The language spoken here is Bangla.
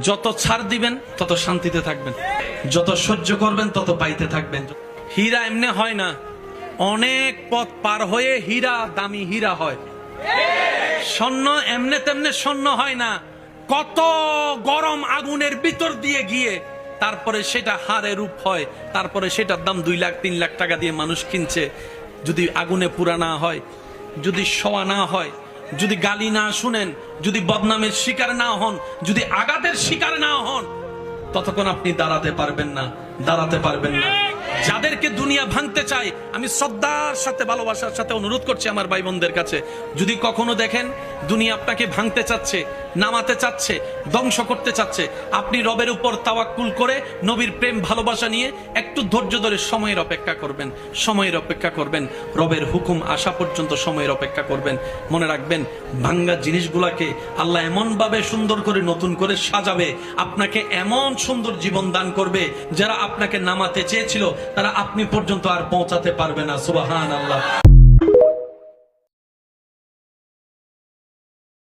যত ছাড় দিবেন তত শান্তিতে থাকবেন, যত সহ্য করবেন তত পাইতে থাকবেন। হীরা এমনি হয় না, অনেক পথ পার হয়ে হীরা দামি হীরা হয়। স্বর্ণ এমনে তেমনে স্বর্ণ হয় না, কত গরম আগুনের ভিতর দিয়ে গিয়ে তারপরে সেটা হারে রূপ হয়, তারপরে সেটার দাম 2 লাখ 3 লাখ টাকা দিয়ে মানুষ কিনছে। যদি আগুনে পুরা না হয়, যদি শোয়া না হয়, যদি গালি না শুনেন, যদি বদনামের শিকার না হন, যদি আঘাতের শিকার না হন, ততক্ষণ আপনি দাঁড়াতে পারবেন না, দাঁড়াতে পারবেন না। যাদেরকে দুনিয়া ভাঙতে চায়, আমি শ্রদ্ধার সাথে ভালোবাসার সাথে অনুরোধ করছি আমার ভাই বোনদের কাছে, যদি কখনো দেখেন দুনিয়া আপনাকে ভাঙতে চাচ্ছে, নামাতে চাচ্ছে, ধ্বংস করতে চাচ্ছে, আপনি রবের উপর তাওয়াক্কুল করে নবীর প্রেম ভালোবাসা নিয়ে একটু ধৈর্য ধরে সময়ের অপেক্ষা করবেন, সময়ের অপেক্ষা করবেন, রবের হুকুম আসা পর্যন্ত সময়ের অপেক্ষা করবেন। মনে রাখবেন, ভাঙ্গা জিনিসগুলাকে আল্লাহ এমন ভাবে সুন্দর করে নতুন করে সাজাবে, আপনাকে এমন সুন্দর জীবন দান করবে, যারা আপনাকে নামাতে চেয়েছিল তারা আপনি পর্যন্ত আর পৌঁছাতে পারবে না। সুবহানাল্লাহ।